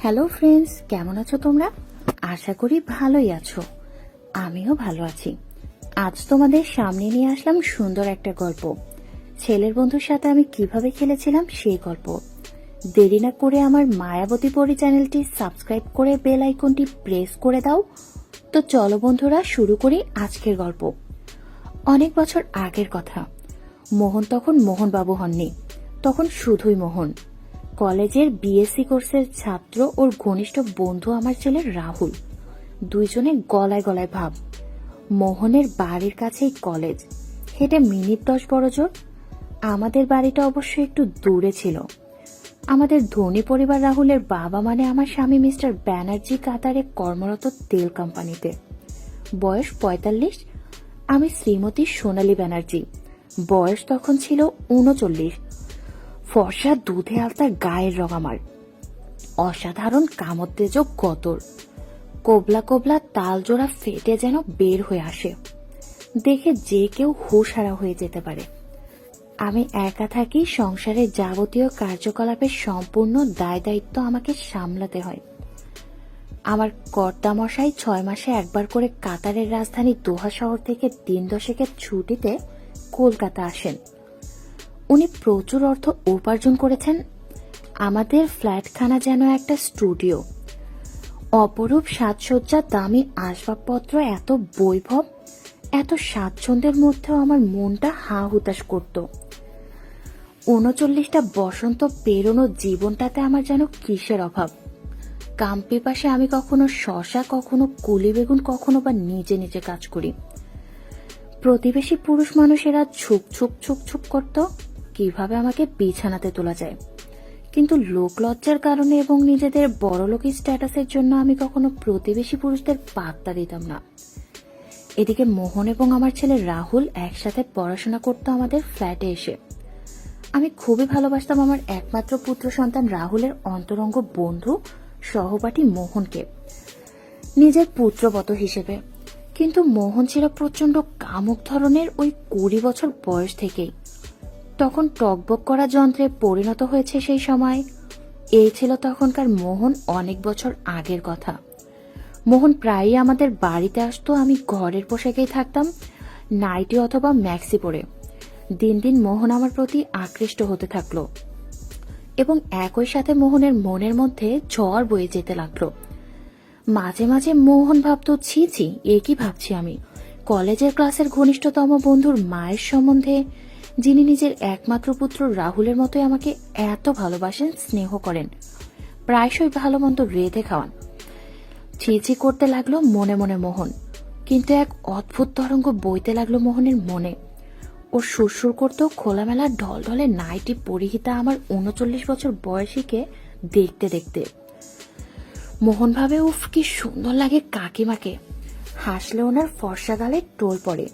Hello friends, কেমন আছো তোমরা? আশা করি ভালোই আছো। আমিও ভালো আছি। আজ তোমাদের সামনে নিয়ে আসলাম সুন্দর একটা গল্প। ছেলের বন্ধুর সাথে আমি কিভাবে খেলেছিলাম সেই গল্প। দেরি না করে আমার মায়াবতী পরি চ্যানেলটি সাবস্ক্রাইব করে বেল আইকনটি প্রেস করে দাও। তো চলো বন্ধুরা, শুরু করি আজকের গল্প। অনেক বছর আগের কথা। মোহন তখন মোহনবাবু হননি, তখন শুধুই মোহন। কলেজের বিএসসি কোর্সের ছাত্র, ওর ঘনিষ্ঠ বন্ধু আমার ছেলে রাহুল। দুইজনে গলায় গলায় ভাব। মোহনের বাড়ির কাছেই কলেজ, হেঁটে মিনিট 10 বড় জোর। আমাদের বাড়িটা অবশ্য একটু দূরে ছিল। আমাদের ধনী পরিবার রাহুলের বাবা মানে আমার স্বামী মিস্টার ব্যানার্জি কাতারে কর্মরত তেল কোম্পানিতে। বয়স 45। আমি শ্রীমতী সোনালী ব্যানার্জি, বয়স তখন ছিল 39। ফর্সা দুধে আলতা গায়ের রং আমার, অসাধারণ কামোত্তেজক গতর, কোবলা কোবলা তাল জোড়া ফেটে যেন বের হয়ে আসে। দেখে যে কেউ হুঁশহারা হয়ে যেতে পারে। আমি একা থাকি, সংসারের যাবতীয় কার্যকলাপের সম্পূর্ণ দায় দায়িত্ব আমাকে সামলাতে হয়। আমার কর্তামশাই 6 মাসে একবার করে কাতারের রাজধানী দোহা শহর থেকে দিন 10 ছুটিতে কলকাতা আসেন। উনি প্রচুর অর্থ উপার্জন করেছেন। আমাদের ফ্ল্যাটখানা যেন একটা স্টুডিও। অপরূপ সাজসজ্জা, দামি আসবাবপত্র, এত বৈভব, এত স্বাচ্ছন্দ্যের মধ্যেও আমার মনটা হা হুতাশ করত। 39টা বসন্ত পেরোনো জীবনটাতে আমার যেন কিসের অভাব। কামপিপাসে আমি কখনো শশা, কখনো কুলি বেগুন, কখনো বা নিজে নিজে কাজ করি। প্রতিবেশী পুরুষ মানুষেরা ছুক ছুক ছুক ছুক করত কিভাবে আমাকে বিছানাতে তোলা যায়, কিন্তু লোক লজ্জার কারণে এবং নিজেদের বড়লোকি স্ট্যাটাসের জন্য আমি কখনো প্রতিবেশী পুরুষদের পাত্তা দিতাম না। এদিকে মোহন এবং আমার ছেলে রাহুল একসাথে পড়াশোনা করতো আমাদের ফ্ল্যাটে এসে। আমি খুবই ভালোবাসতাম আমার একমাত্র পুত্র সন্তান রাহুলের অন্তরঙ্গ বন্ধু সহপাঠী মোহনকে, নিজের পুত্রবত হিসেবে। কিন্তু মোহন ছিল প্রচন্ড কামুক ধরনের, ওই 20 বছর বয়স থেকেই। তখন টকবক করা যন্ত্রে পরিণত হয়েছে সেই সময়। এই ছিল তখনকার মোহন, অনেক বছর আগের কথা। মোহন প্রায়ই আমাদের বাড়িতে আসতো। আমি ঘরের পোশাকেই থাকতাম, নাইটি অথবা ম্যাক্সি পরে। দিন দিন মোহন আমার প্রতি আকৃষ্ট হতে থাকলো এবং একই সাথে মোহনের মনের মধ্যে ঝড় বয়ে যেতে লাগলো। মাঝে মাঝে মোহন ভাবত, ছি ছি, এ কি ভাবছি আমি। কলেজের ক্লাসের ঘনিষ্ঠতম বন্ধুর মায়ের সম্বন্ধে, যিনি নিজের একমাত্র পুত্র রাহুলের মতোই আমাকে এত ভালোবাসেন, স্নেহ করেন, প্রায়শই ভালো মন্দ রেঁধে খাওয়ান। ছি করতে লাগলো মনে মনে মোহন। কিন্তু এক অদ্ভুত তরঙ্গ বইতে লাগলো মোহনের মনে। ও সুরসুর করত খোলামেলা ঢলঢলে নাইটি পরিহিতা আমার 39 বছর বয়সীকে দেখতে দেখতে। মোহন ভাবে, উফ কি সুন্দর লাগে কাকিমাকে। হাসলে ওনার ফর্সা গালে টোল পড়ে।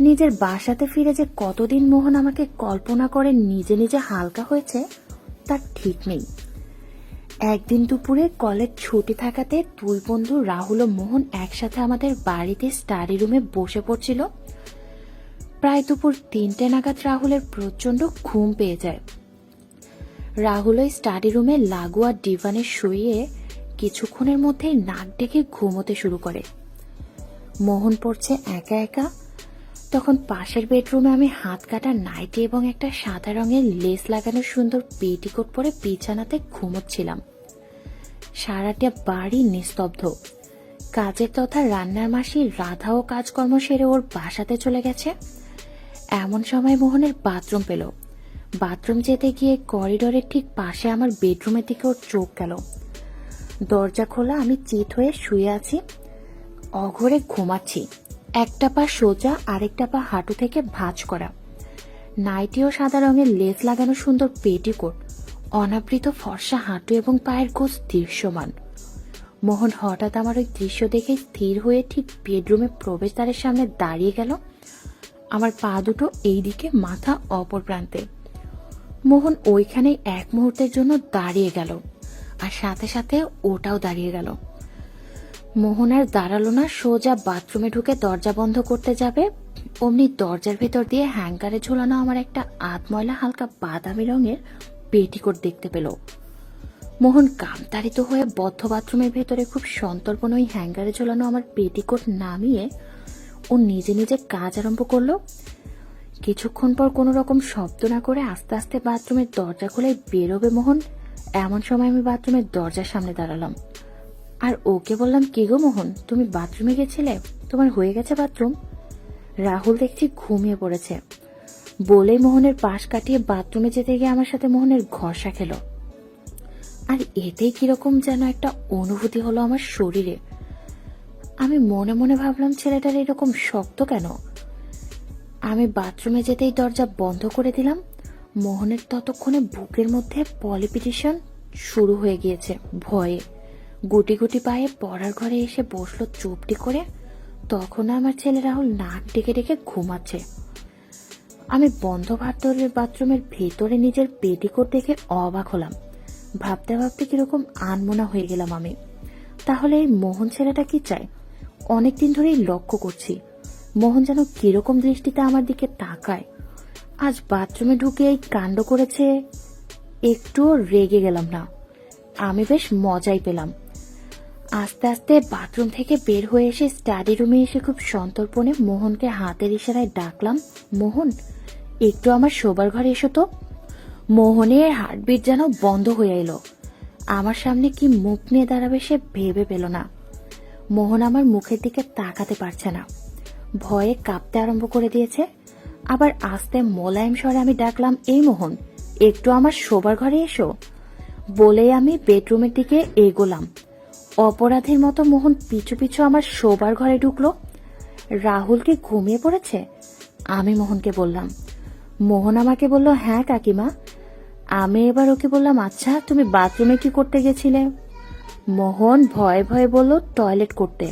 নিজের বাসাতে ফিরে যে কতদিন মোহন আমাকে কল্পনা করে নিজে নিজে হালকা হয়েছে তার ঠিক নেই। একদিন দুপুরে কলেজ ছুটি থাকাতে দুই বন্ধু রাহুল ও মোহন একসাথে আমাদের বাড়িতে স্টাডি রুমে বসে পড়ছিল। প্রায় দুপুর 3টে নাগাদ রাহুলের প্রচন্ড ঘুম পেয়ে যায়। রাহুল ওই স্টাডি রুমে লাগোয়া ডিভানে শুয়ে কিছুক্ষণের মধ্যেই নাক ডেকে ঘুমোতে শুরু করে। মোহন পড়ছে একা একা। তখন পাশের বেডরুমে আমি হাত কাটা নাইটি এবং একটা সাদা রঙের লেস লাগানো সুন্দর পেটিকোট পরে বিছানাতে ঘুমোচ্ছিলাম। সারাটা বাড়ি নিস্তব্ধ। কাজের তথা রান্নার মাসি রাধাও কাজকর্ম সেরে ওর বাসাতে চলে গেছে। এমন সময় মোহনের বাথরুম পেল। বাথরুম যেতে গিয়ে করিডোরের ঠিক পাশে আমার বেডরুমের দিকে ওর চোখ গেল। দরজা খোলা, আমি চিত হয়ে শুয়ে আছি, অঘরে ঘুমাচ্ছি। একটা পা সোজা, আরেকটা পা হাঁটু থেকে ভাঁজ করা। নাইটি ও সাদা রঙের লেস লাগানো সুন্দর পেটিকোট, অনাবৃত ফর্সা হাঁটু এবং পায়ের গোছ দৃশ্যমান। মোহন হঠাৎ আমার ওই দৃশ্য দেখে স্থির হয়ে ঠিক বেডরুমে প্রবেশদ্বারের সামনে দাঁড়িয়ে গেল। আমার পা দুটো এই দিকে, মাথা অপর প্রান্তে। মোহন ওইখানে এক মুহূর্তের জন্য দাঁড়িয়ে গেল, আর সাথে সাথে ওটাও দাঁড়িয়ে গেল। মোহন আর দাঁড়ালো না, সোজা বাথরুমে ঢুকে দরজা বন্ধ করতে যাবে, অমনি দরজার ভেতর দিয়ে হ্যাঙ্গারে ঝোলানো আমার একটা আধময়লা হালকা বাদামি রঙের পেটিকোট দেখতে পেল। মোহন কামতাড়িত হয়ে বদ্ধ বাথরুমের ভেতরে খুব সন্তর্পণ ওই হ্যাঙ্গারে ঝোলানো আমার পেটিকোট নামিয়ে ও নিজে নিজে কাজ আরম্ভ করলো। কিছুক্ষণ পর কোনো রকম শব্দ না করে আস্তে আস্তে বাথরুমের দরজা খুলে বেরোবে মোহন, এমন সময় আমি বাথরুমের দরজার সামনে দাঁড়ালাম আর ওকে বললাম, কি গো মোহন, তুমি বাথরুমে গেছিলে? তোমার হয়ে গেছে বাথরুম? রাহুল দেখছি ঘুমিয়ে পড়েছে। বলেই মোহনের পাশ কাটিয়ে বাথরুমে যেতে গিয়ে আমার সাথে মোহনের ঘষা খেল। আর এতেই কিরকম যেন একটা অনুভূতি হলো আমার শরীরে। আমি মনে মনে ভাবলাম, ছেলেটার এরকম শক্ত কেন? আমি বাথরুমে যেতেই দরজা বন্ধ করে দিলাম। মোহনের ততক্ষণে বুকের মধ্যে পলিপিটিশন শুরু হয়ে গিয়েছে। ভয়ে গুটি গুটি পায়ে পড়ার ঘরে এসে বসলো চুপটি করে। তখন আমার ছেলে রাহুল নাক ডেকে ডেকে ঘুমাচ্ছে। আমি বন্ধ বাথরুমের ভেতরে নিজের পেটিকোট দেখে অবাক হলাম। ভাবতে ভাবতে কিরকম আনমনা হয়ে গেলাম আমি। তাহলে এই মোহন ছেলেটা কি চায়? অনেকদিন ধরেই লক্ষ্য করছি মোহন যেন কিরকম দৃষ্টিতে আমার দিকে তাকায়। আজ বাথরুমে ঢুকে এই কাণ্ড করেছে। একটুও রেগে গেলাম না, আমি বেশ মজাই পেলাম। আস্তে আস্তে বাথরুম থেকে বের হয়ে এসে স্টাডি রুমে এসে খুব সন্তর্পণে মোহনকে হাতের ইশারায় ডাকলাম, মোহন একটু আমার শোবার ঘরে এসো তো। মোহনের হার্টবিট যেন বন্ধ হয়ে এলো। আমার সামনে কি মুখ নিয়ে দাঁড়াবে সে ভেবে পেল না। মোহন আমার মুখের দিকে তাকাতে পারছে না, ভয়ে কাঁপতে আরম্ভ করে দিয়েছে। আবার আস্তে মোলায়েম স্বরে আমি ডাকলাম, এই মোহন একটু আমার শোবার ঘরে এসো। বলেই আমি বেডরুমের দিকে এগোলাম। অপরাধীর মতো মোহন পিছু পিছু আমার শোবার ঘরে ঢুকলো। রাহুল কি ঘুমিয়ে পড়েছে? আমি মোহনকে বললাম। মোহন আমাকে বলল, হ্যাঁ কাকিমা। আমি এবার ওকে বললাম, আচ্ছা তুমি বাথরুমে কি করতে গেছিলে? মোহন ভয়ে ভয়ে বলল, টয়লেট করতে।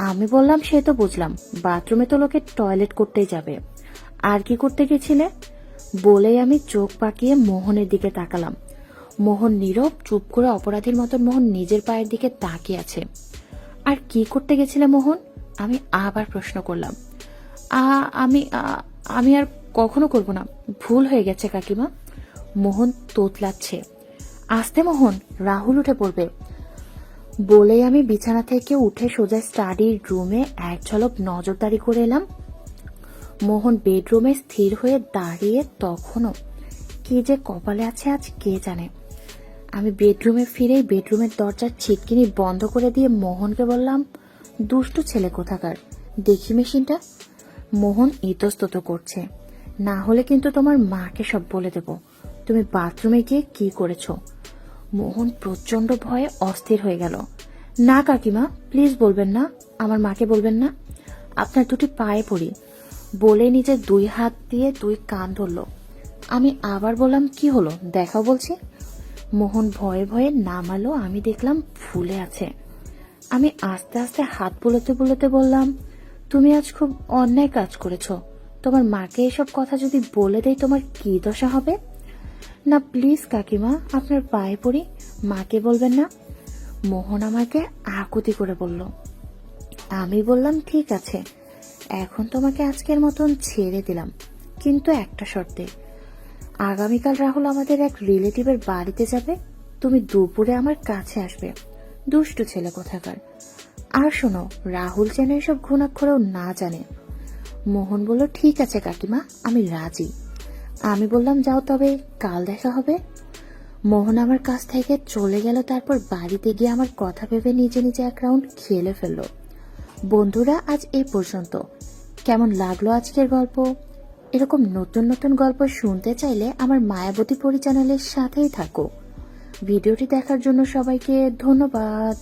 আমি বললাম, সে তো বুঝলাম, বাথরুমে তো লোকে টয়লেট করতেই যাবে, আর কি করতে গেছিলে? বলেই আমি চোখ পাকিয়ে মোহনের দিকে তাকালাম। মোহন নীরব, চুপ করে অপরাধীর মতন মোহন নিজের পায়ের দিকে তাকিয়ে আছে। আর কি করতে গেছিলে মোহন? আমি আবার প্রশ্ন করলাম। আমি আর কখনো করব না, ভুল হয়ে গেছে কাকিমা। মোহন তোতলাচ্ছে। আস্তে মোহন, রাহুল উঠে পড়বে। বলেই আমি বিছানা থেকে উঠে সোজা স্টাডির রুমে এক ঝলক নজরদারি করে এলাম। মোহন বেডরুমে স্থির হয়ে দাঁড়িয়ে তখনও। কি যে কপালে আছে আজ কে জানে। আমি বেডরুমে ফিরেই বেডরুমের দরজার ছিটকিনি বন্ধ করে দিয়ে মোহনকে বললাম, দুষ্টু ছেলে কোথাকার, দেখি মেশিনটা। মোহন ইতস্তত করছে, না হলে কিন্তু তোমার মাকে সব বলে দেব তুমি বাথরুমে গিয়ে কি করেছো। মোহন প্রচন্ড ভয়ে অস্থির হয়ে গেল। না কাকিমা, প্লিজ বলবেন না, আমার মাকে বলবেন না, আপনার দুটি পায়ে পড়ি। বলে নিজের দুই হাত দিয়ে দুই কান ধরল। আমি আবার বললাম, কি হলো দেখাও বলছি। মোহন ভয়ে ভয়ে নামালো। আমি দেখলাম ফুলে আছে। আমি আস্তে আস্তে হাত বুলোতে বুলোতে বললাম, তুমি আজ খুব অন্যায় কাজ করেছো। তোমার মাকে এসব কথা যদি বলে দেই তোমার কি দশা হবে? না প্লিজ কাকিমা, আপনার পায়ে পড়ি, মাকে বলবেন না। মোহন আমাকে আকুতি করে বলল। আমি বললাম, ঠিক আছে, এখন তোমাকে আজকের মতন ছেড়ে দিলাম, কিন্তু একটা শর্তে। আগামীকাল রাহুল আমাদের এক রিলেটিভের বাড়িতে যাবে, তুমি দুপুরে আমার কাছে আসবে। দুষ্টু ছেলে কোথাকার। আর শোনো, রাহুল যেন এসব ঘুণাক্ষরেও না জানে। মোহন বলল, ঠিক আছে কাকিমা, আমি রাজি। আমি বললাম, যাও তবে, কাল দেখা হবে। মোহন আমার কাছ থেকে চলে গেল। তারপর বাড়িতে গিয়ে আমার কথা ভেবে নিজে নিজে এক রাউন্ড খেলে ফেলল। বন্ধুরা, আজ এই পর্যন্ত। কেমন লাগলো আজকের গল্প? এরকম নতুন নতুন গল্প শুনতে চাইলে আমার মায়াবতী পরি চ্যানেলের সাথেই থাকো। ভিডিওটি দেখার জন্য সবাইকে ধন্যবাদ।